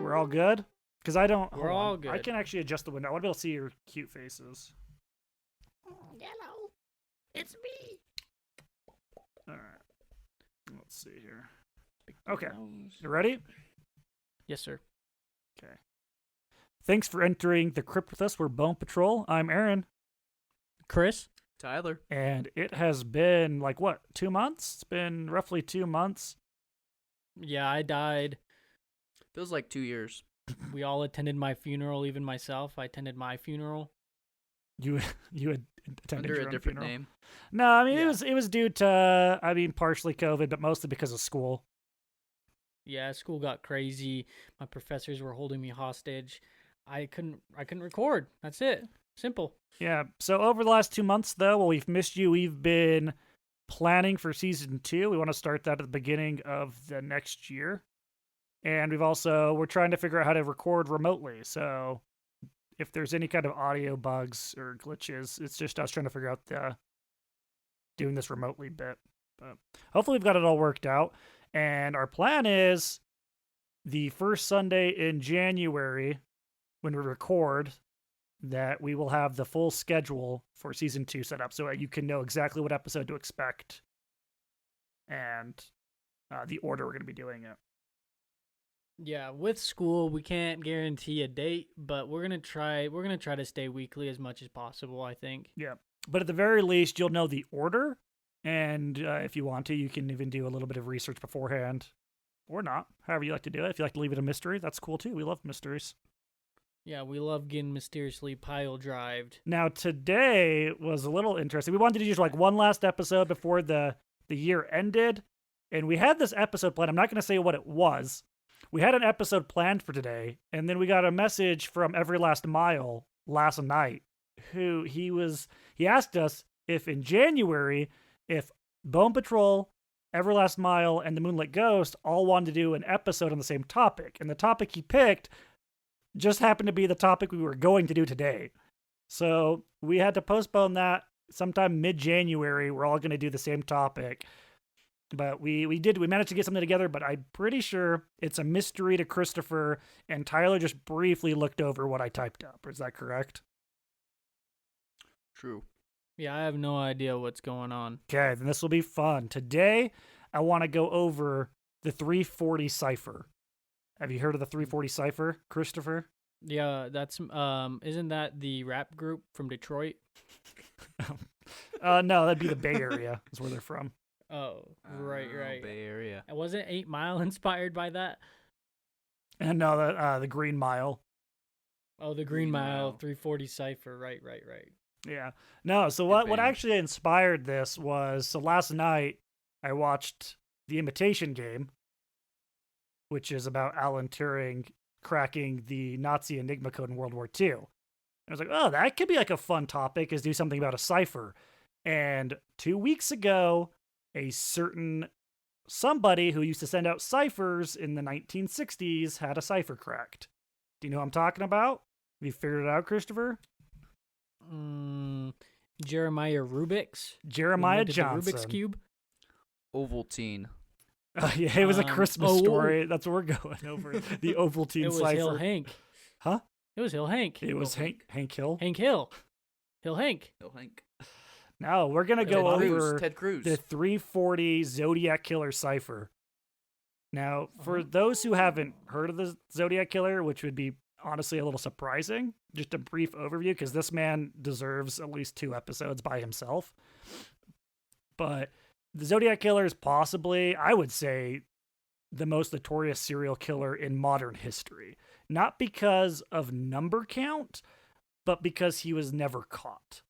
We're all good? Because I don't... We're all good. I can actually adjust the window. I want to be able to see your cute faces. Hello, it's me. All right. Let's see here. Okay. You ready? Yes, sir. Okay. Thanks for entering the crypt with us. We're Bone Patrol. I'm Aaron. Chris? Tyler. And it has been, 2 months? It's been roughly 2 months. Yeah, I died. Feels like 2 years. We all attended my funeral, even myself. I attended my funeral. You had attended Under your a own different funeral? name. No, I mean, Yeah. it was due to, partially COVID, but mostly because of school. Yeah, school got crazy. My professors were holding me hostage. I couldn't record. That's it. Simple. Yeah. So over the last 2 months, though, while we've missed you, we've been planning for season 2. We want to start that at the beginning of the next year. And we're trying to figure out how to record remotely. So if there's any kind of audio bugs or glitches, it's just us trying to figure out the doing this remotely bit. But hopefully we've got it all worked out. And our plan is the first Sunday in January, when we record, that we will have the full schedule for season 2 set up so that you can know exactly what episode to expect and the order we're going to be doing it. Yeah, with school, we can't guarantee a date, but we're gonna try to stay weekly as much as possible, I think. Yeah. But at the very least, you'll know the order. And if you want to, you can even do a little bit of research beforehand or not, however you like to do it. If you like to leave it a mystery, that's cool too. We love mysteries. Yeah, we love getting mysteriously pile-drived. Now, today was a little interesting. We wanted to do just one last episode before the year ended. And we had this episode planned. I'm not going to say what it was. We had an episode planned for today. And then we got a message from Every Last Mile last night. He asked us if in January, if Bone Patrol, Everlast Mile, and the Moonlit Ghost all wanted to do an episode on the same topic. And the topic he picked just happened to be the topic we were going to do today. So we had to postpone that sometime mid-January. We're all going to do the same topic. But we managed to get something together, but I'm pretty sure it's a mystery to Christopher, and Tyler just briefly looked over what I typed up. Is that correct? True. Yeah, I have no idea what's going on. Okay, then this will be fun. Today, I want to go over the 340 Cipher. Have you heard of the 340 Cipher, Christopher? Yeah, that's isn't that the rap group from Detroit? No, that'd be the Bay Area. Is where they're from. Oh, right. Bay Area. And wasn't 8 Mile inspired by that? And no, the Green Mile. Oh, the Green Mile 340 Cipher. Right. Yeah. No, so what actually inspired this was, so last night I watched The Imitation Game, which is about Alan Turing cracking the Nazi Enigma code in World War II. And I was like, oh, that could be a fun topic, is do something about a cipher. And 2 weeks ago, a certain somebody who used to send out ciphers in the 1960s had a cipher cracked. Do you know what I'm talking about? Have you figured it out, Christopher? Jeremiah Jeremiah Johnson. The Rubik's Cube. Ovaltine. Yeah, it was a Christmas oh, story. That's what we're going over. The Ovaltine It was cipher. Hill Hank. Huh? It was Hill Hank. It was Hank Hill. Hank Hill. Hill Hank. Hill Hank. No, we're going to go over Ted Cruz. the 340 Zodiac Killer cipher. Now, for those who haven't heard of the Zodiac Killer, which would be honestly a little surprising, just a brief overview, because this man deserves at least 2 episodes by himself. But the Zodiac Killer is possibly, I would say, the most notorious serial killer in modern history. Not because of number count, but because he was never caught.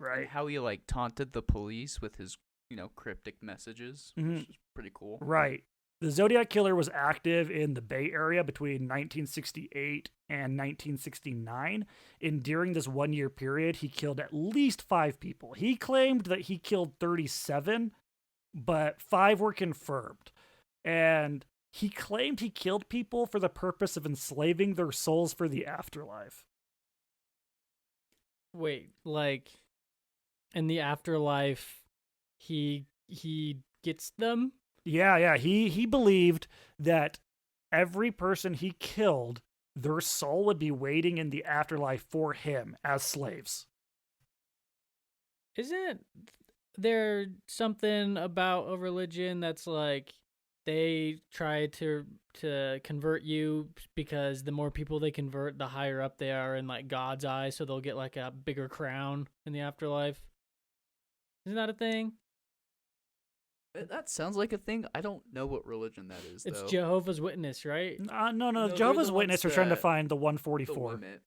Right? And how he taunted the police with his, cryptic messages, which is pretty cool. Right. The Zodiac Killer was active in the Bay Area between 1968 and 1969. And during this 1 year period, he killed at least 5 people. He claimed that he killed 37, but 5 were confirmed. And he claimed he killed people for the purpose of enslaving their souls for the afterlife. Wait, in the afterlife, he gets them? Yeah. He believed that every person he killed, their soul would be waiting in the afterlife for him as slaves. Isn't there something about a religion that's like they try to convert you because the more people they convert, the higher up they are in like God's eyes, so they'll get like a bigger crown in the afterlife? Isn't that a thing? That sounds like a thing. I don't know what religion that is, It's though. Jehovah's Witness, right? No, No, they're Jehovah's the Witness are ones trying to that- find the The 144. limit.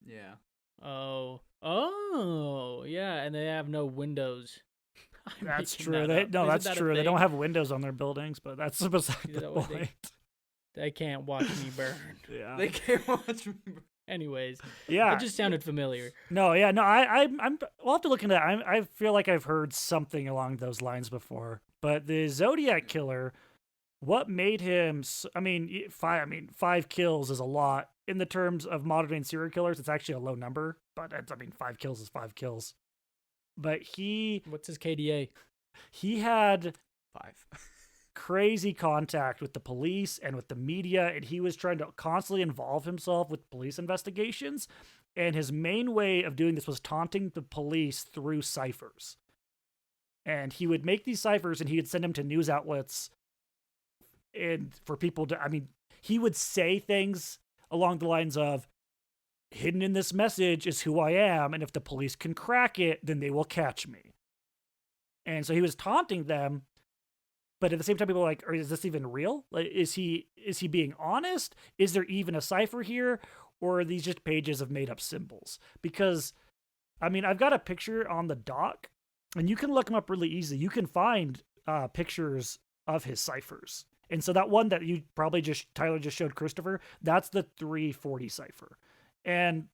Yeah. Oh, yeah, and they have no windows. I'm That's making true. that up. Isn't That's that a true. They don't thing? have windows on their buildings, but that's beside Is the that what they- point. They can't watch me burn. Yeah. They can't watch me. Anyways, Yeah. it just sounded familiar. No, yeah, no, I'm. We'll have to look into that. I feel like I've heard something along those lines before. But the Zodiac Killer, what made him? I mean, five kills is a lot in the terms of modern day serial killers. It's actually a low number, but I mean, 5 kills is 5 kills. But What's his KDA? he had 5. crazy contact with the police and with the media, and he was trying to constantly involve himself with police investigations. And his main way of doing this was taunting the police through ciphers. And he would make these ciphers and he would send them to news outlets and for people to, I mean, he would say things along the lines of, hidden in this message is who I am, and if the police can crack it, then they will catch me. And so he was taunting them, but at the same time, people were like, is this even real? Like, is he being honest? Is there even a cipher here? Or are these just pages of made up symbols? Because, I mean, I've got a picture on the doc, and you can look them up really easily. You can find pictures of his ciphers. And so that one that you probably Tyler just showed Christopher, that's the 340 cipher. And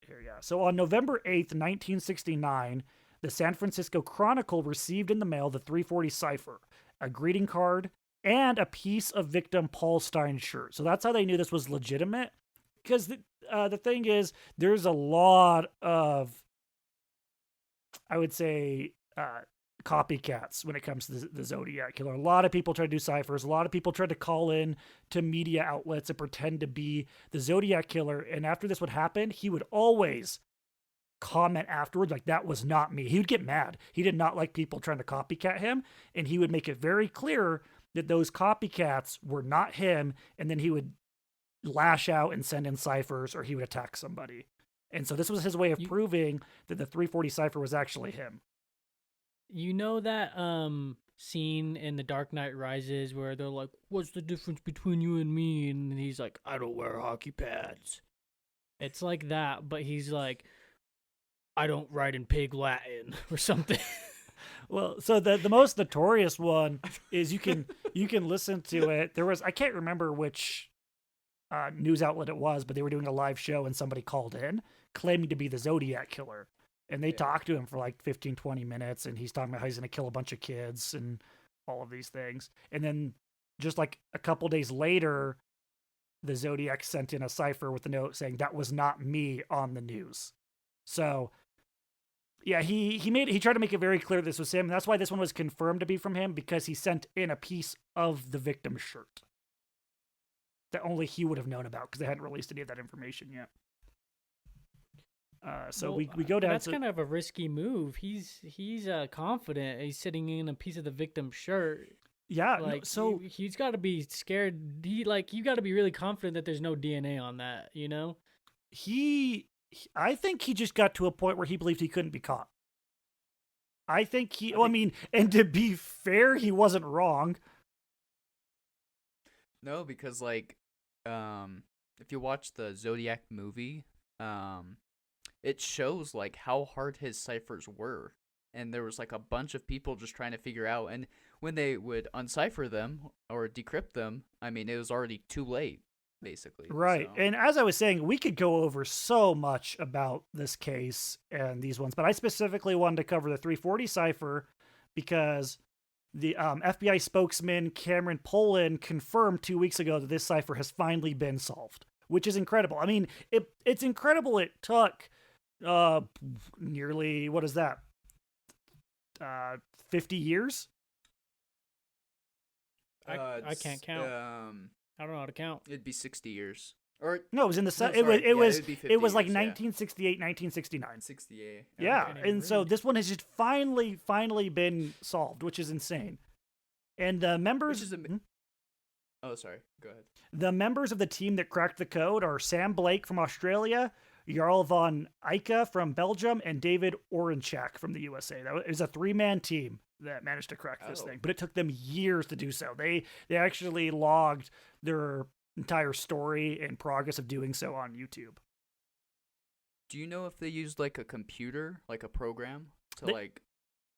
here, yeah. So on November 8th, 1969, the San Francisco Chronicle received in the mail the 340 cipher, a greeting card, and a piece of victim Paul Stein's shirt. So that's how they knew this was legitimate. Because the thing is, there's a lot of, I would say, copycats when it comes to the Zodiac Killer. A lot of people try to do ciphers. A lot of people try to call in to media outlets and pretend to be the Zodiac Killer. And after this would happen, he would always comment afterwards like, that was not me. He would get mad. He did not like people trying to copycat him, and he would make it very clear that those copycats were not him, and then he would lash out and send in ciphers, or he would attack somebody. And so this was his way of proving that the 340 cipher was actually him. You know that scene in The Dark Knight Rises where they're like, what's the difference between you and me? And he's like, I don't wear hockey pads. It's like that, but he's like, I don't write in pig Latin or something. Well, so the most notorious one is you can listen to it. There was, I can't remember which news outlet it was, but they were doing a live show and somebody called in claiming to be the Zodiac Killer. And they talked to him for like 15, 20 minutes, and he's talking about how he's going to kill a bunch of kids and all of these things. And then just like a couple days later, the Zodiac sent in a cipher with a note saying, that was not me on the news. So yeah, he tried to make it very clear this was him. And that's why this one was confirmed to be from him, because he sent in a piece of the victim's shirt that only he would have known about, because they hadn't released any of that information yet. So Well, we go down That's to... kind of a risky move. He's confident. He's sitting in a piece of the victim's shirt. Yeah, Like, so... he's got to be scared. You got to be really confident that there's no DNA on that, you know? I think he just got to a point where he believed he couldn't be caught. I think and to be fair, he wasn't wrong. No, because like, if you watch the Zodiac movie, it shows like how hard his ciphers were, and there was like a bunch of people just trying to figure out. And when they would uncipher them or decrypt them, I mean, it was already too late, basically. Right. So. And as I was saying, we could go over so much about this case and these ones, but I specifically wanted to cover the 340 cipher because the FBI spokesman Cameron Poland confirmed 2 weeks ago that this cipher has finally been solved, which is incredible. I mean, it's incredible. It took nearly, what is that? 50 years? I can't count. I don't know how to count. It'd be 60 years. Or No, it was in the no, it was sorry. Yeah, it'd be 50 it was like years, yeah. 1968, 1969. 68. Yeah, Okay. and so this one has just finally been solved, which is insane. And the members, Which is Oh, sorry. Go ahead. the members of the team that cracked the code are Sam Blake from Australia, Jarl von Eyck from Belgium, and David Orenchak from the USA. It was a 3-man team that managed to crack this thing, but it took them years to do so. They actually logged their entire story and progress of doing so on YouTube. Do you know if they used like a computer, like a program to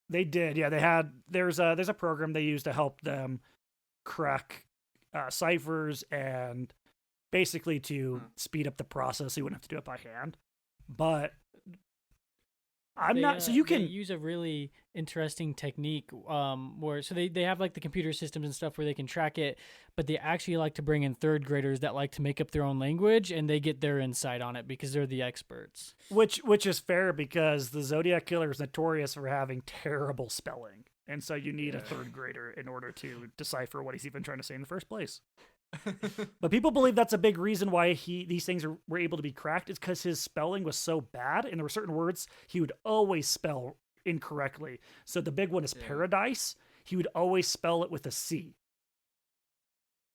They did, yeah. They had there's a program they used to help them crack ciphers and basically to speed up the process, so you wouldn't have to do it by hand. But so you can they use a really interesting technique where they have like the computer systems and stuff where they can track it, but they actually like to bring in third graders that like to make up their own language, and they get their insight on it because they're the experts. which is fair, because the Zodiac Killer is notorious for having terrible spelling. And so you need a third grader in order to decipher what he's even trying to say in the first place. But people believe that's a big reason why these things were able to be cracked, is because his spelling was so bad, and there were certain words he would always spell incorrectly. So the big one is paradise. He would always spell it with a C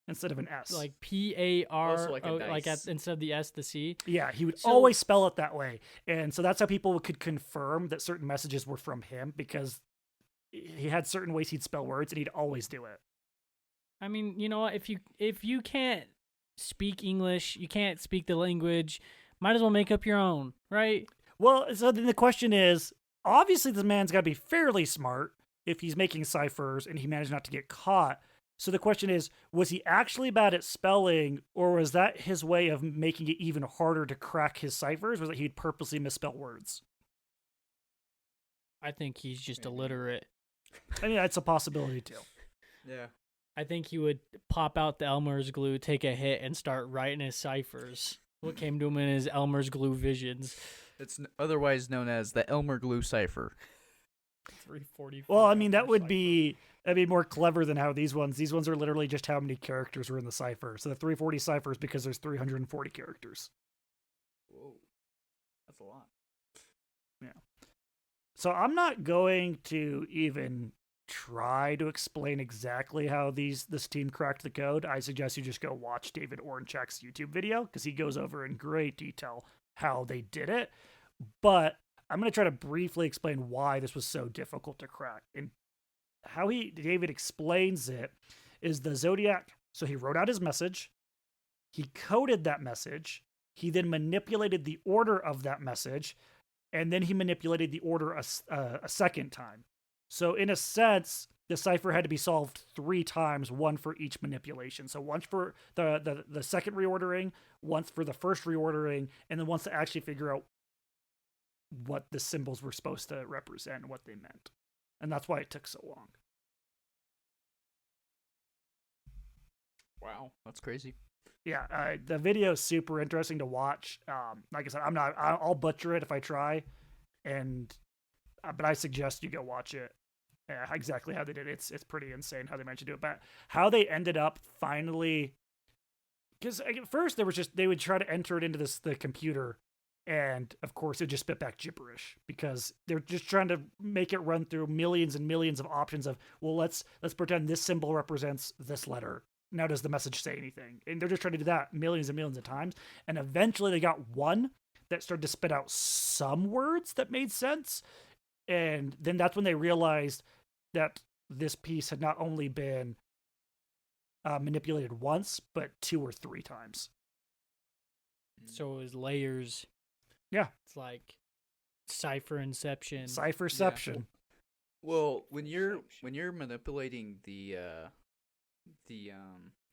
instead of an S. Like PAR, Also like a dice. instead of the S, the C. Yeah, he would always spell it that way. And so that's how people could confirm that certain messages were from him, because he had certain ways he'd spell words, and he'd always do it. I mean, you know what? If you can't speak English, you can't speak the language, might as well make up your own, right? Well, so then the question is, obviously this man's got to be fairly smart if he's making ciphers and he managed not to get caught. So the question is, was he actually bad at spelling, or was that his way of making it even harder to crack his ciphers? Was that he'd purposely misspell words? I think he's just illiterate. I mean, that's a possibility too. Yeah. I think he would pop out the Elmer's glue, take a hit, and start writing his ciphers. What came to him in his Elmer's glue visions. It's otherwise known as the Elmer Glue Cipher. 344. Well, I mean, that'd be more clever than how these ones are literally just how many characters were in the cipher. So the 340 cipher is because there's 340 characters. Whoa. That's a lot. Yeah. So I'm not going to even try to explain exactly how this team cracked the code. I suggest you just go watch David Orenchak's YouTube video, because he goes over in great detail how they did it. But I'm going to try to briefly explain why this was so difficult to crack. And how David explains it is the Zodiac. So he wrote out his message. He coded that message. He then manipulated the order of that message. And then he manipulated the order a second time. So in a sense, the cipher had to be solved 3 times, one for each manipulation. So once for the second reordering, once for the first reordering, and then once to actually figure out what the symbols were supposed to represent and what they meant. And that's why it took so long. Wow, that's crazy. Yeah, the video is super interesting to watch. Like I said, I'll butcher it if I try, but I suggest you go watch it. Exactly how they did it. It's pretty insane how they managed to do it. But how they ended up finally, because at first they would try to enter it into the computer, and of course it just spit back gibberish, because they're just trying to make it run through millions and millions of options of, well, let's pretend this symbol represents this letter. Now does the message say anything? And they're just trying to do that millions and millions of times. And eventually they got one that started to spit out some words that made sense. And then that's when they realized that this piece had not only been manipulated once, but 2 or 3 times. So it was layers. Yeah. It's like cipher inception. Cipherception. Well, when you're manipulating the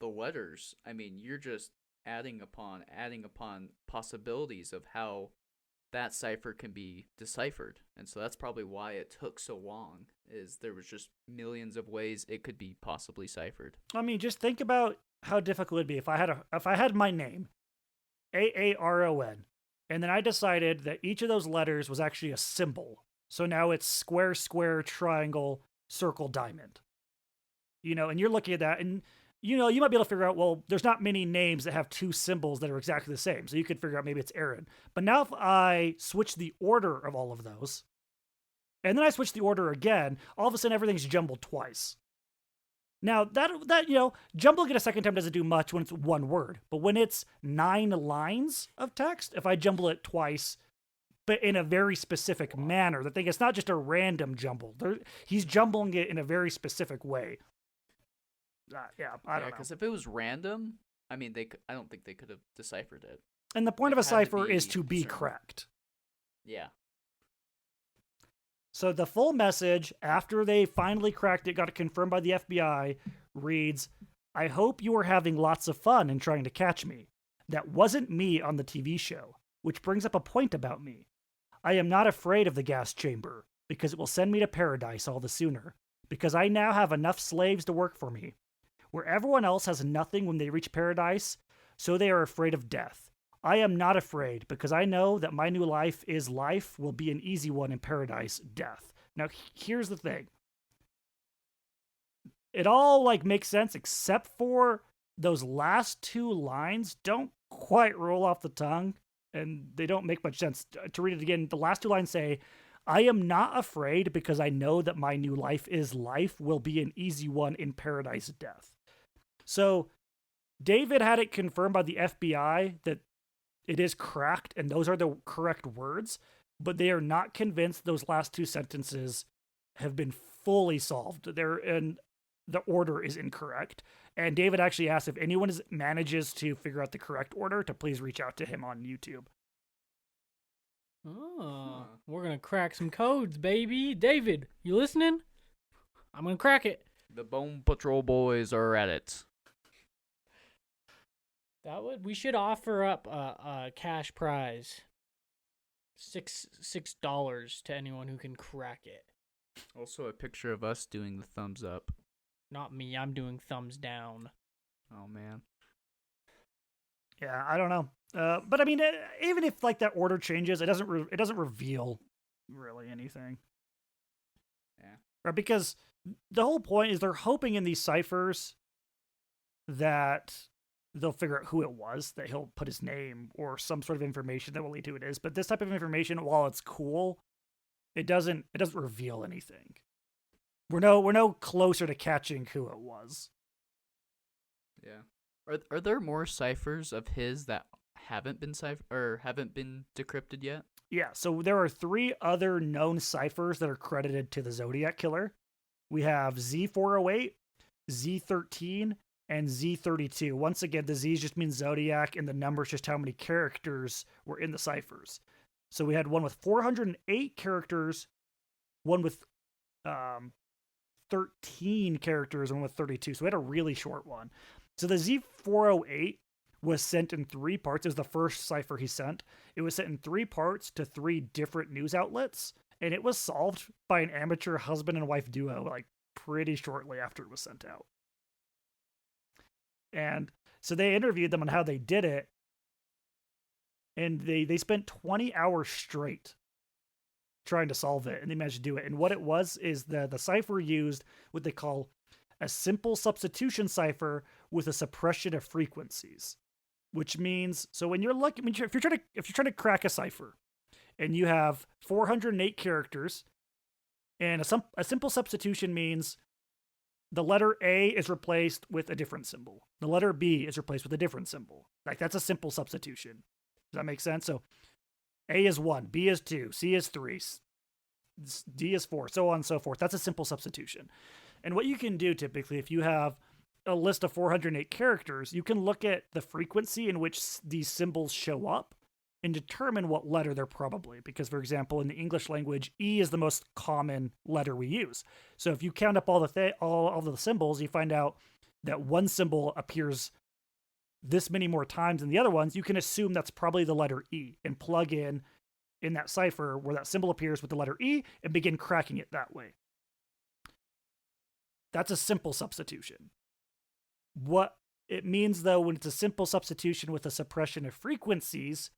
letters, I mean, you're just adding upon possibilities of how that cipher can be deciphered. And so that's probably why it took so long, is there was just millions of ways it could be possibly ciphered. I mean, just think about how difficult it'd be if I had my name, Aaron, and then I decided that each of those letters was actually a symbol. So now it's square, square, triangle, circle, diamond. and you're looking at that, and you might be able to figure out, well, there's not many names that have two symbols that are exactly the same. So you could figure out maybe it's Aaron. But now if I switch the order of all of those, and then I switch the order again, all of a sudden everything's jumbled twice. Now that jumbling it a second time doesn't do much when it's one word. But when it's 9 lines of text, if I jumble it twice, but in a very specific manner, the thing it's not just a random jumble. He's jumbling it in a very specific way. I don't know. Because if it was random, I mean, I don't think they could have deciphered it. And the point of a It had to cipher is to be certain. correct. Yeah. So the full message, after they finally cracked it, got it confirmed by the FBI, reads, "I hope you are having lots of fun in trying to catch me. That wasn't me on the TV show, which brings up a point about me. I am not afraid of the gas chamber, because it will send me to paradise all the sooner, because I now have enough slaves to work for me. Where everyone else has nothing when they reach paradise, so they are afraid of death. I am not afraid, because I know that my new life will be an easy one in paradise, death." Now, here's the thing. It all makes sense, except for those last 2 lines don't quite roll off the tongue, and they don't make much sense. To read it again, the last 2 lines say, "I am not afraid, because I know that my new life will be an easy one in paradise, death." So David had it confirmed by the FBI that it is cracked and those are the correct words, but they are not convinced those last 2 sentences have been fully solved. And the order is incorrect. And David actually asked if anyone manages to figure out the correct order to please reach out to him on YouTube. Oh, we're going to crack some codes, baby. David, you listening? I'm going to crack it. The Bone Patrol boys are at it. We should offer up a cash prize. $6 to anyone who can crack it. Also a picture of us doing the thumbs up. Not me, I'm doing thumbs down. Oh man. Yeah, I don't know. But I mean, even if that order changes, it doesn't reveal really anything. Yeah. Right, because the whole point is they're hoping in these ciphers that they'll figure out who it was, that he'll put his name or some sort of information that will lead to who it is. But this type of information, while it's cool, it doesn't reveal anything. We're no closer to catching who it was. Yeah. Are there more ciphers of his that haven't been haven't been decrypted yet? Yeah, so there are 3 other known ciphers that are credited to the Zodiac Killer. We have Z408, Z13, and Z32. Once again, the Z's just means Zodiac, and the number's just how many characters were in the ciphers. So we had one with 408 characters, one with 13 characters, and one with 32. So we had a really short one. So the Z408 was sent in 3 parts. It was the first cipher he sent. It was sent in 3 parts to 3 different news outlets, and it was solved by an amateur husband and wife duo pretty shortly after it was sent out. And so they interviewed them on how they did it, and they spent 20 hours straight trying to solve it, and they managed to do it. And what it was is the cipher used what they call a simple substitution cipher with a suppression of frequencies, which means, so when you're looking, if you're trying to crack a cipher, and you have 408 characters, and a simple substitution means the letter A is replaced with a different symbol. The letter B is replaced with a different symbol. That's a simple substitution. Does that make sense? So A is 1, B is 2, C is 3, D is 4, so on and so forth. That's a simple substitution. And what you can do typically, if you have a list of 408 characters, you can look at the frequency in which these symbols show up and determine what letter they're probably. Because, for example, in the English language, E is the most common letter we use. So if you count up all the symbols, you find out that one symbol appears this many more times than the other ones. You can assume that's probably the letter E and plug in that cipher where that symbol appears with the letter E and begin cracking it that way. That's a simple substitution. What it means, though, when it's a simple substitution with a suppression of frequencies,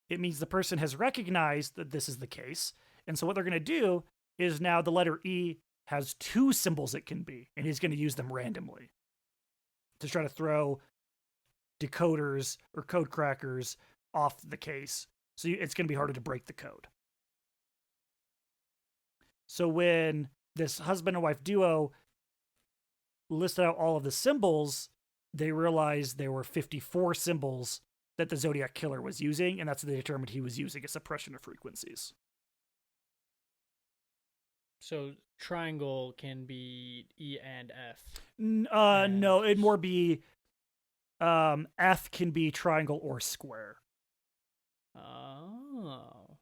it means the person has recognized that this is the case. And so what they're going to do is now the letter E has 2 symbols it can be, and he's going to use them randomly to try to throw decoders or code crackers off the case. So it's going to be harder to break the code. So when this husband and wife duo listed out all of the symbols, they realized there were 54 symbols that the Zodiac Killer was using, and that's what they determined he was using a suppression of frequencies. So triangle can be E and F. No, it'd more be F can be triangle or square. Oh.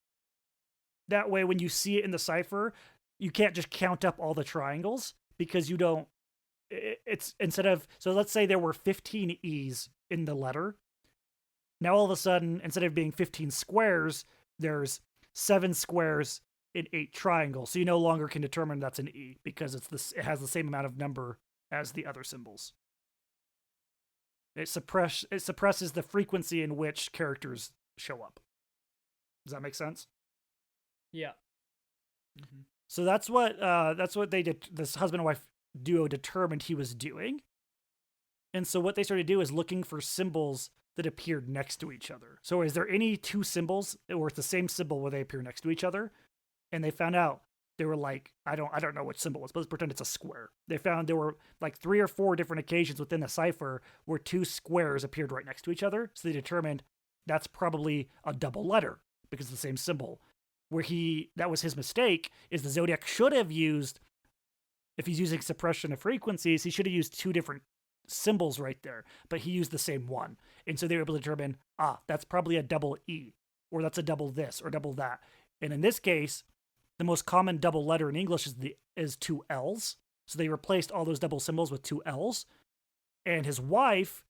That way, when you see it in the cipher, you can't just count up all the triangles because you don't. It's instead of, so let's say there were 15 E's in the letter. Now all of a sudden, instead of being 15 squares, there's 7 squares and 8 triangles. So you no longer can determine that's an E because it has the same amount of number as the other symbols. It suppresses the frequency in which characters show up. Does that make sense? Yeah. Mm-hmm. So that's what they did. This husband and wife duo determined he was doing. And so what they started to do is looking for symbols that appeared next to each other. So is there any 2 symbols or it's the same symbol where they appear next to each other? And they found out they were like, I don't know which symbol it was, but let's pretend it's a square. They found there were like 3 or 4 different occasions within the cipher where 2 squares appeared right next to each other. So they determined that's probably a double letter because it's the same symbol. Where that was his mistake, is the Zodiac should have used, if he's using suppression of frequencies, he should have used 2 different symbols right there, but he used the same one. And so they were able to determine, that's probably a double E, or that's a double this, or double that. And in this case, the most common double letter in English is 2 L's. So they replaced all those double symbols with 2 L's. And his wife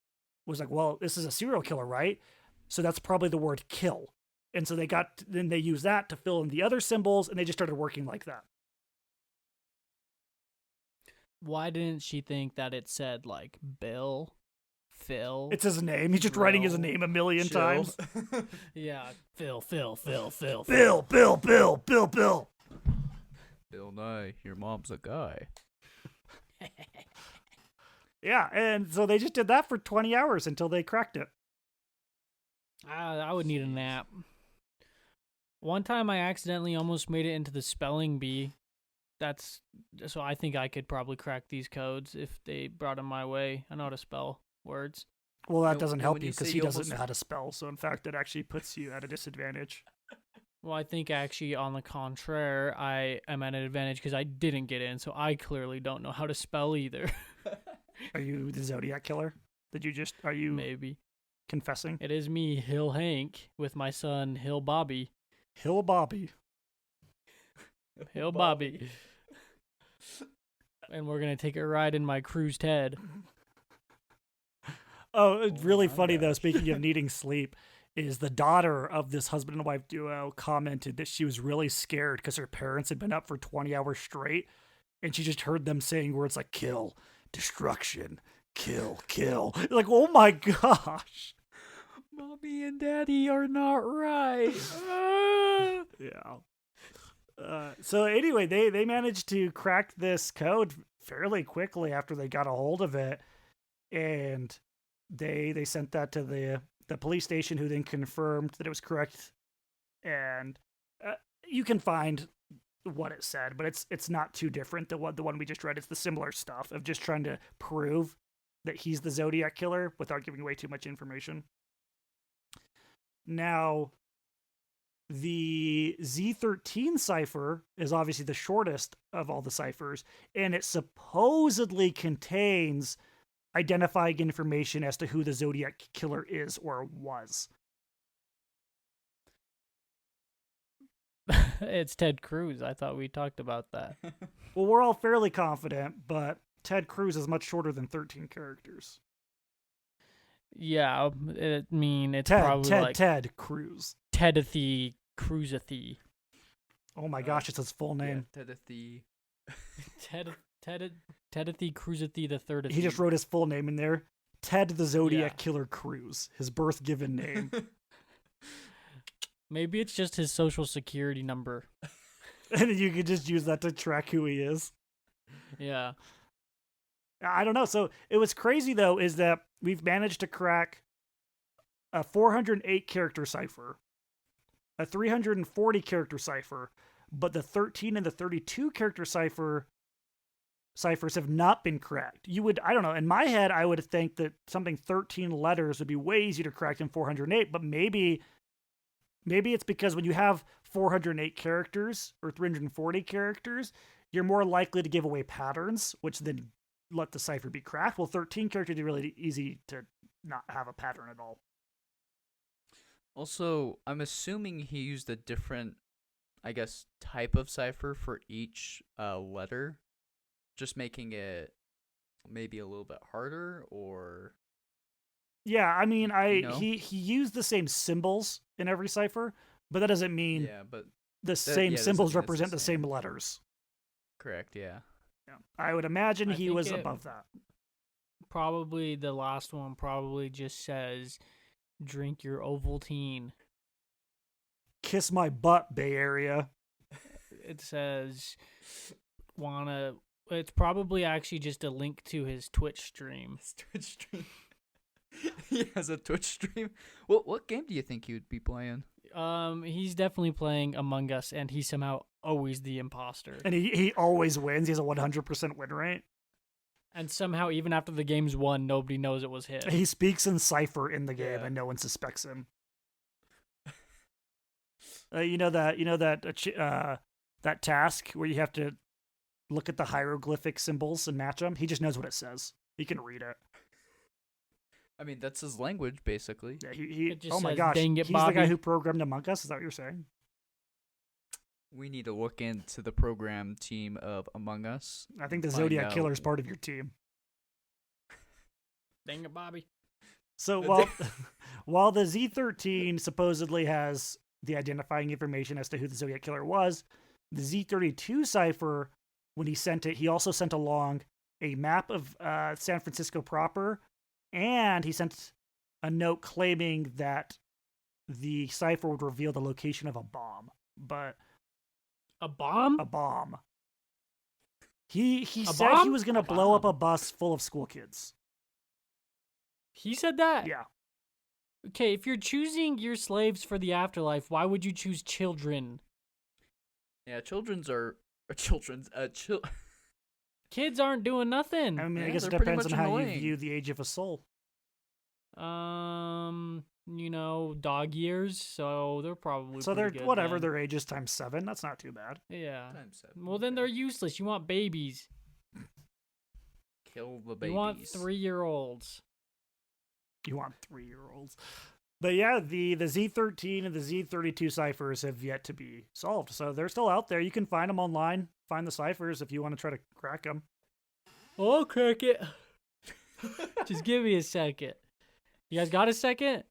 was like, well, this is a serial killer, right? So that's probably the word kill. And so then they used that to fill in the other symbols, and they just started working like that. Why didn't she think that it said like Bill, Phil? It's his name. He's just writing his name a million times. Yeah, Phil. Bill. Bill Nye, your mom's a guy. Yeah, and so they just did that for 20 hours until they cracked it. I would need a nap. One time I accidentally almost made it into the spelling bee. So I think I could probably crack these codes if they brought them my way. I know how to spell words. Well, that doesn't help when you you because say he you doesn't almost- know how to spell. So in fact, it actually puts you at a disadvantage. Well, I think actually on the contraire, I am at an advantage because I didn't get in, so I clearly don't know how to spell either. Are you the Zodiac Killer? Are you Maybe. confessing? It is me, Hill Hank, with my son, Hill Bobby. Hill Bobby. Hill Bobby. And we're going to take a ride in my Cruise Ted. Oh, it's really my funny though. gosh. Speaking of needing sleep, is the daughter of this husband and wife duo commented that she was really scared because her parents had been up for 20 hours straight, and she just heard them saying words like "kill," "destruction," "kill," "kill." Like, oh my gosh. Mommy and Daddy are not right. Yeah. So anyway, they managed to crack this code fairly quickly after they got a hold of it, and they sent that to the police station, who then confirmed that it was correct. And you can find what it said, but it's not too different than the one we just read. It's the similar stuff of just trying to prove that he's the Zodiac Killer without giving away too much information. Now, the Z13 cipher is obviously the shortest of all the ciphers, and it supposedly contains identifying information as to who the Zodiac Killer is or was. It's Ted Cruz. I thought we talked about that. Well, we're all fairly confident, but Ted Cruz is much shorter than 13 characters. Yeah, I mean, it's probably like Ted Cruz. Tedithy Cruzathy. Oh my gosh, it's his full name. Yeah, Tedithy. Tedithy Cruzathy the third. He just wrote his full name in there. Ted the Zodiac Yeah. Killer Cruz, his birth given name. Maybe it's just his social security number. And you could just use that to track who he is. Yeah. I don't know. So it was crazy though, is that we've managed to crack a 408 character cipher, a 340 character cipher, but the 13 and the 32 character ciphers have not been cracked. I don't know, in my head, I would think that something 13 letters would be way easier to crack than 408, but maybe it's because when you have 408 characters or 340 characters, you're more likely to give away patterns, which then let the cipher be cracked. Well, 13 characters are really easy to not have a pattern at all. Also, I'm assuming he used a different, I guess, type of cipher for each letter, just making it maybe a little bit harder, or... Yeah, I mean, You he used the same symbols in every cipher, but that doesn't mean Yeah, but the same doesn't symbols mean it's the represent the same same. letters. correct, yeah. Yeah. I would imagine I he think was it- above that. Probably the last one probably just says, drink your Ovaltine. Kiss my butt, Bay Area. It says, it's probably actually just a link to his Twitch stream. His Twitch stream. He has a Twitch stream. What game do you think he would be playing? He's definitely playing Among Us, and he's somehow always the imposter. And he always wins. He has a 100% win rate. And somehow, even after the game's won, nobody knows it was him. He speaks in cipher in the game, Yeah. and no one suspects him. That task where you have to look at the hieroglyphic symbols and match them. He just knows what it says. He can read it. I mean, that's his language, basically. Yeah, he It just oh my says, gosh, "Dang it, he's the guy Bobby." who programmed Among Us. Is that what you're saying? We need to look into the program team of Among Us. I think the Find Zodiac out. Killer is part of your team. Dang it, Bobby. So while the Z13 supposedly has the identifying information as to who the Zodiac Killer was, the Z32 cipher, when he sent it, he also sent along a map of San Francisco proper, and he sent a note claiming that the cipher would reveal the location of a bomb. But A bomb? a bomb. He A said he bomb? was going to A blow up bomb. a bus full of school kids. He said that? Yeah. Okay, if you're choosing your slaves for the afterlife, why would you choose children? Yeah, children's. Kids aren't doing nothing. I mean, I Yeah, guess it they're pretty depends on much how you annoying. view the age of a soul. Dog years, so they're probably So they're pretty good whatever then. their age is times 7. That's not too bad. Yeah. Times 7, Well, then okay. they're useless. You want babies. Kill the babies. You want 3-year-olds. You want 3-year-olds. But yeah, the Z13 and the Z32 ciphers have yet to be solved. So they're still out there. You can find them online. Find the ciphers if you want to try to crack them. I'll crack it. Just give me a second. You guys got a second?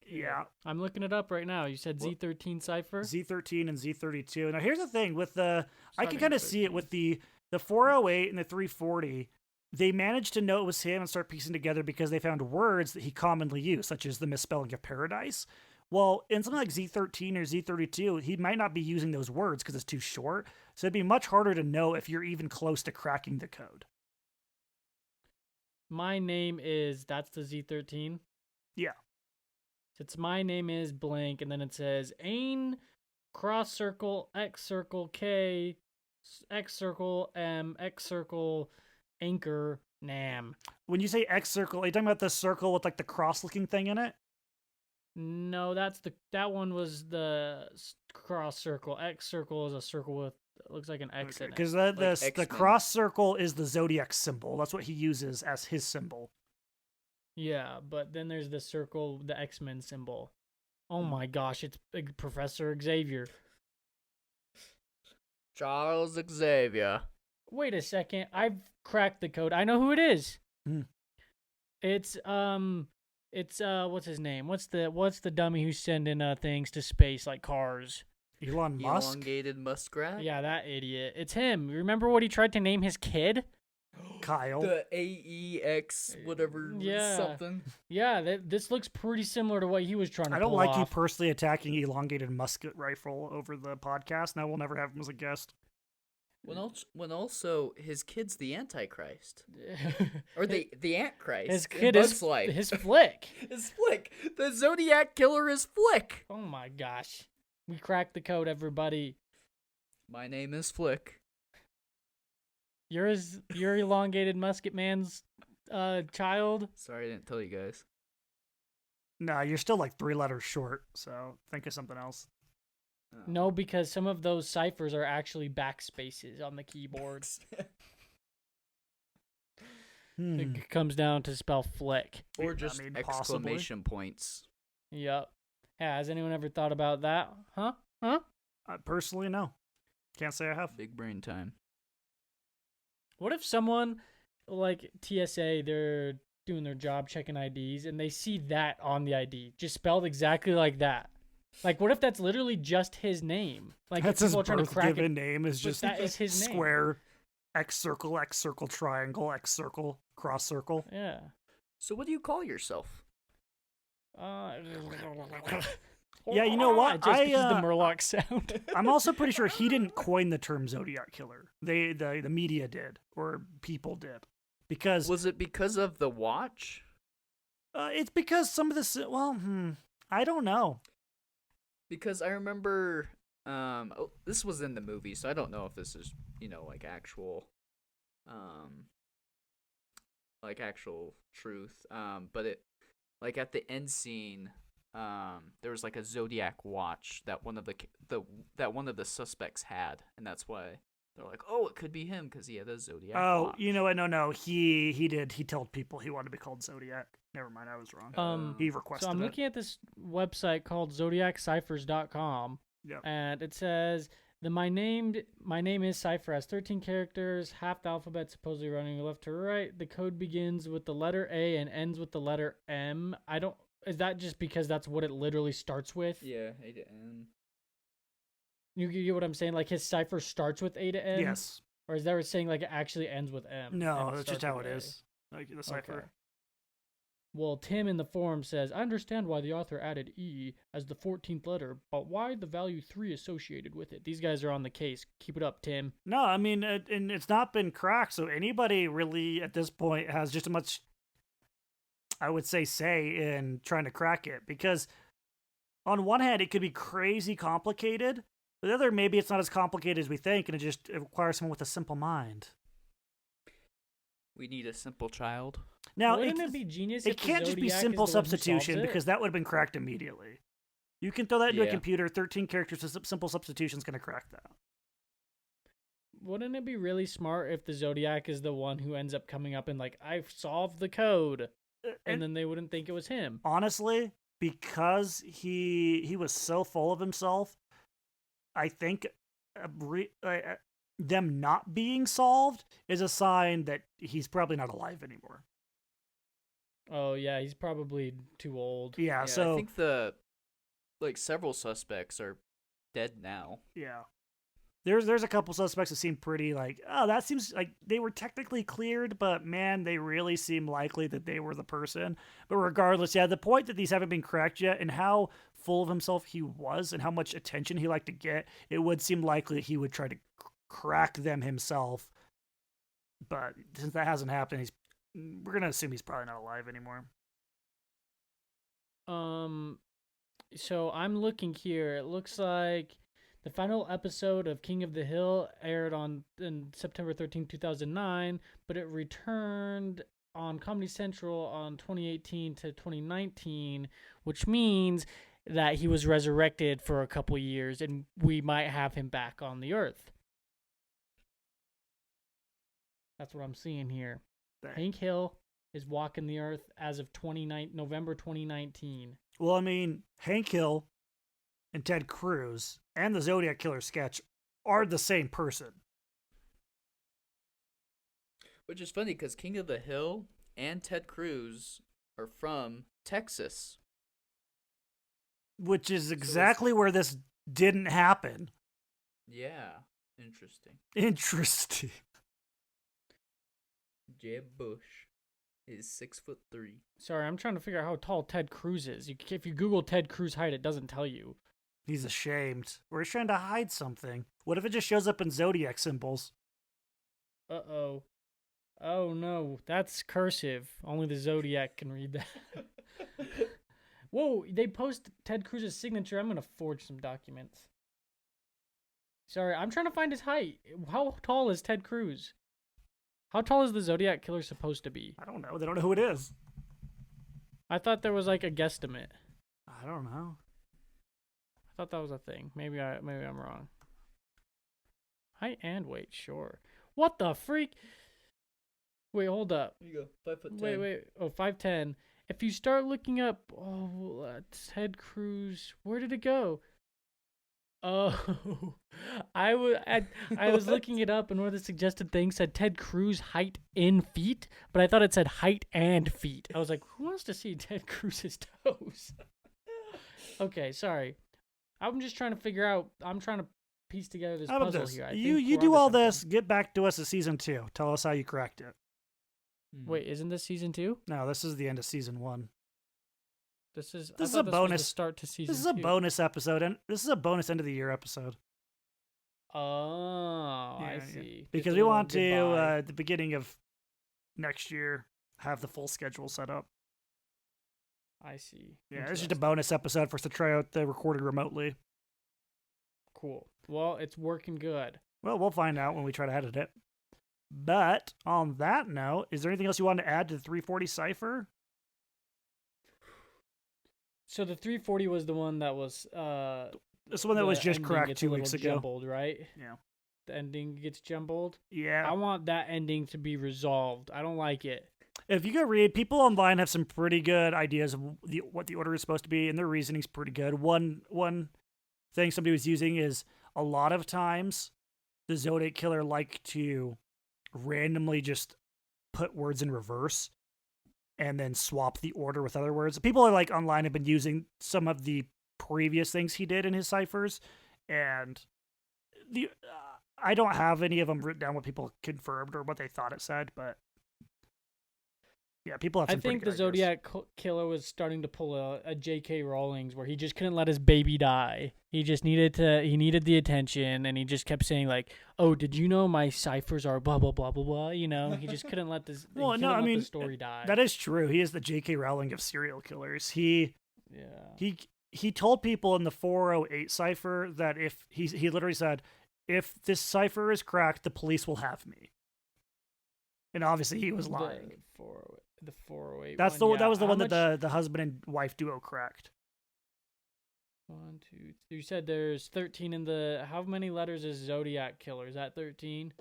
Yeah. I'm looking it up right now. You said Well, Z13 Cipher? Z13 and Z32. Now here's the thing with I can Starting kind of at see it with the 408 and the 340. They managed to know it was him and start piecing together because they found words that he commonly used, such as the misspelling of paradise. Well, in something like Z13 or Z32, he might not be using those words because it's too short. So it'd be much harder to know if you're even close to cracking the code. My name is, that's the Z13? Yeah. It's my name is blank, and then it says Ain, cross circle, X circle, K, X circle, M, X circle, anchor, Nam. When you say X circle, are you talking about the circle with like the cross-looking thing in it? No, that one was the cross circle. X circle is a circle with, looks like an X in it. Because Like the X-Men. cross circle is the Zodiac symbol. That's what he uses as his symbol. Yeah, but then there's the circle, the X-Men symbol. Oh my gosh, it's Professor Xavier. Charles Xavier. Wait a second, I've cracked the code. I know who it is. Hmm. It's what's his name? What's the dummy who's sending things to space like cars? Elon Musk. Elongated muskrat. Yeah, that idiot. It's him. Remember what he tried to name his kid? Kyle. The AEX whatever Yeah. something. Yeah, this looks pretty similar to what he was trying to I don't pull like you off. personally attacking elongated musket rifle over the podcast. Now we'll never have him as a guest. When also his kid's the Antichrist. Or the Antichrist. His in kid Bug's is life. his Flick. His Flick. The Zodiac Killer is Flick. Oh my gosh. We cracked the code, everybody. My name is Flick. You're elongated musket man's child. Sorry I didn't tell you guys. Nah, you're still like 3 letters short, so think of something else. Oh. No, because some of those ciphers are actually backspaces on the keyboard. It comes down to spell Flick. Or I just mean, exclamation points. Yep. Yeah, has anyone ever thought about that? Huh? Personally, no. Can't say I have. Big brain time. What if someone, like TSA, they're doing their job checking IDs, and they see that on the ID, just spelled exactly like that? Like, what if that's literally just his name? Like, That's his people are trying to birth crack given it. name is but just that is his name. square, X circle, triangle, X circle, cross circle. Yeah. So what do you call yourself? Yeah, you know what? Just because the Murloc sound. I'm also pretty sure he didn't coin the term Zodiac Killer. The media did, or people did, because Was it because of the watch? it's because some of this. Well, I don't know. Because I remember, this was in the movie, so I don't know if this is, actual truth. But it, like at the end scene, there was like a Zodiac watch that one of the suspects had, and that's why they're like, oh, it could be him because he had a Zodiac watch. You know what? No. He did. He told people he wanted to be called Zodiac. Never mind, I was wrong. He requested So I'm it. looking at this website called zodiacciphers.com, Yep. and it says my name is Cipher, has 13 characters, half the alphabet supposedly running left to right. The code begins with the letter A and ends with the letter M. Is that just because that's what it literally starts with? Yeah, A to N. You get what I'm saying? Like his cipher starts with A to N? Yes. Or is that saying like it actually ends with M? No, and that's just starts how with it A? is. Like the cipher. Okay. Well, Tim in the forum says, I understand why the author added E as the 14th letter, but why the value 3 associated with it? These guys are on the case. Keep it up, Tim. No, I mean, and it's not been cracked, so anybody really at this point has just as much, I would say in trying to crack it. Because on one hand, it could be crazy complicated, but the other, maybe it's not as complicated as we think, and it requires someone with a simple mind. We need a simple child. Now, Wouldn't it be genius? It if the can't just be Zodiac is simple the one who solves substitution, it? because that would have been cracked immediately. You can throw that into a Yeah. computer, 13 characters, simple substitution's going to crack that. Wouldn't it be really smart if the Zodiac is the one who ends up coming up and like, I've solved the code, and then they wouldn't think it was him? Honestly, because he was so full of himself, I think them not being solved is a sign that he's probably not alive anymore. Oh yeah, he's probably too old. Yeah, Yeah, so I think several suspects are dead now. yeah. There's a couple suspects that seem pretty that seems like they were technically cleared, but man, they really seem likely that they were the person. But regardless, yeah, the point that these haven't been cracked yet and how full of himself he was and how much attention he liked to get, it would seem likely that he would try to crack them himself. But since that hasn't happened, we're going to assume he's probably not alive anymore. So I'm looking here. It looks like the final episode of King of the Hill aired on September 13, 2009, but it returned on Comedy Central on 2018 to 2019, which means that he was resurrected for a couple years and we might have him back on the earth. That's what I'm seeing here. Dang. Hank Hill is walking the earth as of November 2019. Well, I mean, Hank Hill and Ted Cruz and the Zodiac Killer sketch are the same person. Which is funny because King of the Hill and Ted Cruz are from Texas. Which is exactly where this didn't happen. Yeah, interesting. Interesting. Jeb Bush is 6'3". Sorry, I'm trying to figure out how tall Ted Cruz is. If you Google Ted Cruz height, it doesn't tell you. He's ashamed. Or he's trying to hide something. What if it just shows up in Zodiac symbols? Uh-oh. Oh, no. That's cursive. Only the Zodiac can read that. Whoa, they post Ted Cruz's signature. I'm going to forge some documents. Sorry, I'm trying to find his height. How tall is Ted Cruz? How tall is the Zodiac Killer supposed to be? I don't know. They don't know who it is. I thought there was like a guesstimate. I don't know. I thought that was a thing. Maybe I'm wrong. Height and weight, sure. What the freak? Wait, hold up. There you go. 5'10". Wait. Oh, 5'10". If you start looking up, Ted Cruz, where did it go? Oh, I was looking it up, and one of the suggested things said Ted Cruz height in feet, but I thought it said height and feet. I was like, who wants to see Ted Cruz's toes? Okay, sorry. I'm just trying to figure out. I'm trying to piece together this How about puzzle this? here. You do all this. Get back to us at season 2. Tell us how you cracked it. Wait, isn't this season 2? No, this is the end of season 1. This is a was the bonus start to season. This is a 2. bonus episode, and this is a bonus end of the year episode. Oh, Yeah, I yeah. see. Because Just a we little want to, goodbye. at the beginning of next year, have the full schedule set up. I see. Yeah, it's just a Interesting. bonus episode for us to try out the recording remotely. Cool. Well, it's working good. Well, we'll find out when we try to edit it. But on that note, is there anything else you want to add to the 340 Cipher? So the 340 was the one that was This one that was the just ending cracked gets 2 a little weeks ago. jumbled, right? Yeah. The ending gets jumbled. Yeah. I want that ending to be resolved. I don't like it. If you go read, people online have some pretty good ideas of what the order is supposed to be, and their reasoning's pretty good. One thing somebody was using is a lot of times the Zodiac Killer like to randomly just put words in reverse and then swap the order with other words. People are like online have been using some of the previous things he did in his ciphers, and the I don't have any of them written down what people confirmed or what they thought it said, but yeah, people have I some pretty think the good ideas. Zodiac Killer was starting to pull a J.K. Rowling's where he just couldn't let his baby die. He just needed the attention, and he just kept saying like, "Oh, did you know my ciphers are blah blah blah blah blah?" You know, he just couldn't let this. Well, he no, couldn't I let mean, the story die. That is true. He is the J.K. Rowling of serial killers. He told people in the 408 cipher that if he literally said, if this cipher is cracked, the police will have me. And obviously he was lying. The 408. That was the one that the husband and wife duo cracked. 1, 2. You said there's 13 in the. How many letters is Zodiac Killer? Is that 13?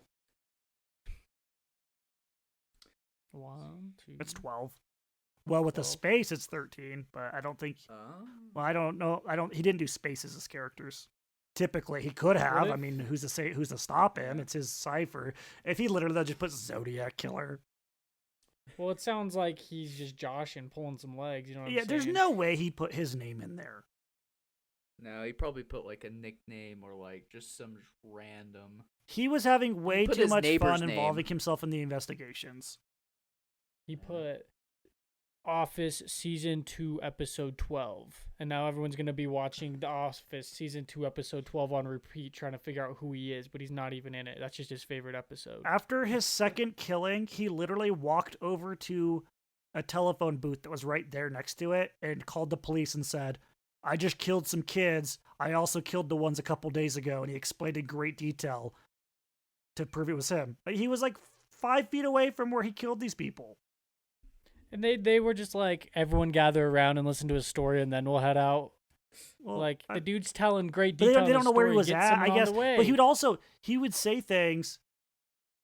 1, 2. It's 12. Well, with the 12. space, it's 13, but I don't think. Well, I don't know. He didn't do spaces as characters. Typically, he could have. if- I mean, who's to stop him? It's his cipher. If he literally just put Zodiac Killer. Well, it sounds like he's just joshing, pulling some legs. You know what Yeah, I'm there's saying? no way he put his name in there. No, he probably put like a nickname or like just some random. He was having way put too his much neighbor's fun name. involving himself in the investigations. He put Office Season 2, Episode 12. And now everyone's going to be watching The Office Season 2, Episode 12 on repeat, trying to figure out who he is, but he's not even in it. That's just his favorite episode. After his second killing, he literally walked over to a telephone booth that was right there next to it and called the police and said, I just killed some kids. I also killed the ones a couple days ago. And he explained in great detail to prove it was him. But he was like 5 feet away from where he killed these people. And they were just like, everyone gather around and listen to his story, and then we'll head out. Well, Like, the dude's telling great but detail. they don't know where he was Get at, someone I on guess. the way. But he would say things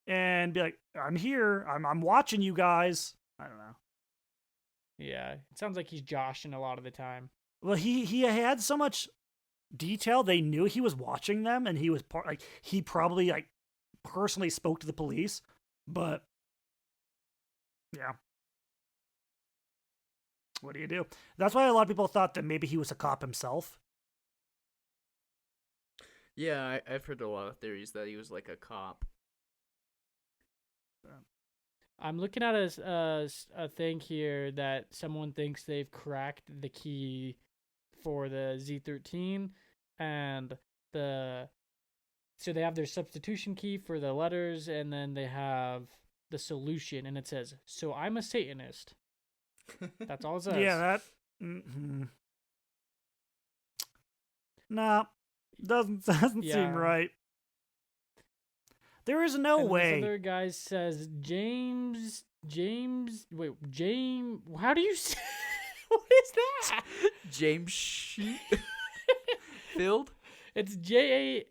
and be like, I'm here. I'm watching you guys. I don't know. Yeah, it sounds like he's joshing a lot of the time. Well, he had so much detail. They knew he was watching them, and he was he probably like personally spoke to the police. But yeah, what do you do? That's why a lot of people thought that maybe he was a cop himself. Yeah, I've heard a lot of theories that he was like a cop. I'm looking at a thing here that someone thinks they've cracked the key for the Z13, and so they have their substitution key for the letters, and then they have the solution, and it says, "So I'm a Satanist." That's all it says. Yeah, that. Nah, doesn't seem Yeah. right. There is no And way. This other guy says James. Wait, James. How do you say? What is that? James Field? It's Jameshet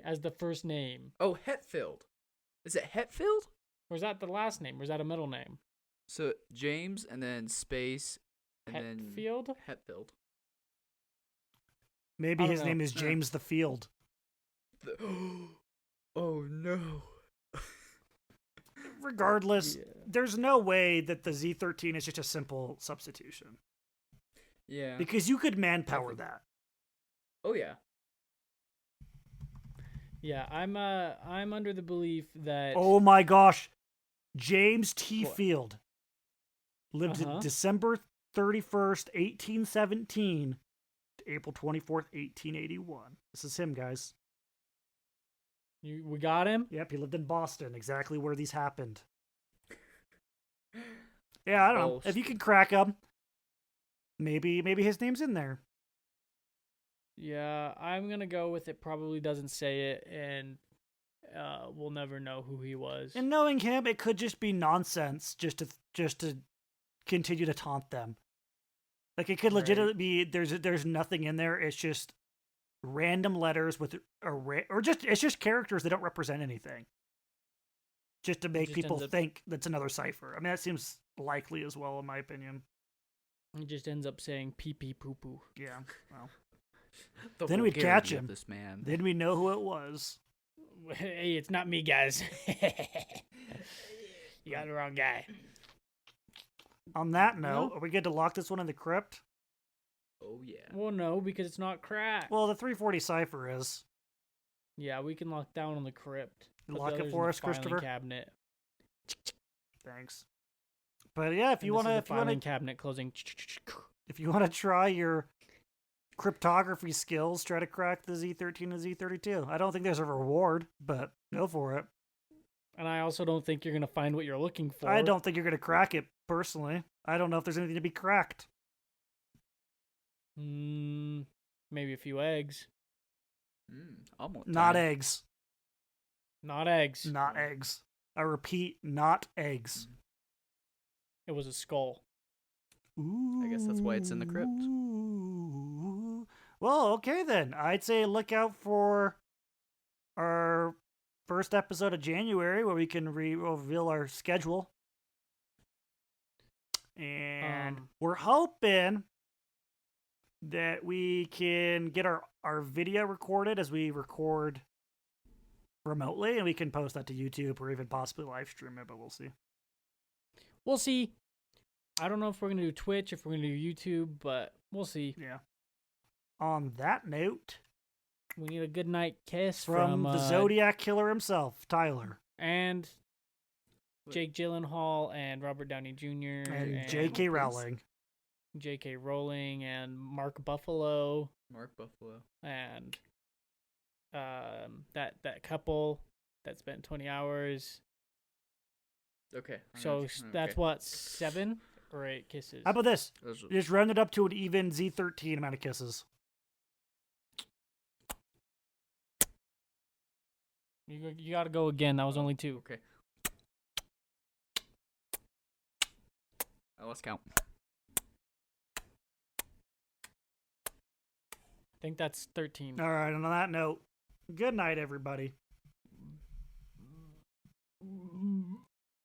as the first name. Oh, Hetfield. Is it Hetfield? Or is that the last name? Or is that a middle name? So James and then space and Hetfield? then Hetfield. Maybe I don't his know. name is James the Field. Oh no. Regardless, Yeah. there's no way that the Z13 is just a simple substitution. Yeah. Because you could manpower that. Oh yeah. Yeah, I'm under the belief that Oh my gosh. James T. What? Field lived Uh-huh. December 31st, 1817 to April 24th, 1881. This is him, guys. we got him. Yep, he lived in Boston, exactly where these happened. Yeah, I don't know. If you can crack him, maybe his name's in there. Yeah, I'm gonna go with it. Probably doesn't say it, and we'll never know who he was. And knowing him, it could just be nonsense, just to continue to taunt them. Like it could Right. legitimately be there's nothing in there. It's just random letters with it's just characters that don't represent anything. Just to make just people ends up- think that's another cipher. I mean, that seems likely as well, in my opinion. He just ends up saying pee pee poo poo. Yeah. Well, The Then we'd catch vulgarity of him. This man. then we know who it was. Hey, it's not me, guys. You got the wrong guy. On that note, No. are we good to lock this one in the crypt? Oh yeah. Well, no, because it's not cracked. Well, the 340 cipher is. Yeah, we can lock down on the crypt. Put the Lock it others in for the us, filing Christopher. Cabinet. Thanks. But yeah, if And you this is want to, the if you want filing to, cabinet closing. if you want to try your cryptography skills, try to crack the Z13 and Z32. I don't think there's a reward, but go for it. And I also don't think you're gonna find what you're looking for. I don't think you're gonna crack it personally. I don't know if there's anything to be cracked. Maybe a few eggs. Almost. Not eggs. Not eggs. Not eggs. I repeat, not eggs. It was a skull. Ooh. I guess that's why it's in the crypt. Well, okay then. I'd say look out for our first episode of January where we can reveal our schedule. And we're hoping that we can get our video recorded as we record remotely, and we can post that to YouTube or even possibly live stream it, but we'll see. We'll see. I don't know if we're gonna do Twitch, if we're gonna do YouTube, but we'll see. Yeah. On that note, We need a good night kiss from the Zodiac Killer himself, Tyler, and Jake Gyllenhaal and Robert Downey Jr. and J.K. Rowling. J.K. Rowling and Mark Buffalo Mark Buffalo. and that couple that spent 20 hours. Okay. So that's what, 7 or 8 kisses. How about this? Those are- Just round it up to an even Z13 amount of kisses. You got to go again. That was only 2. Okay. Let's count. I think that's 13. All right, and on that note, good night, everybody. Mm.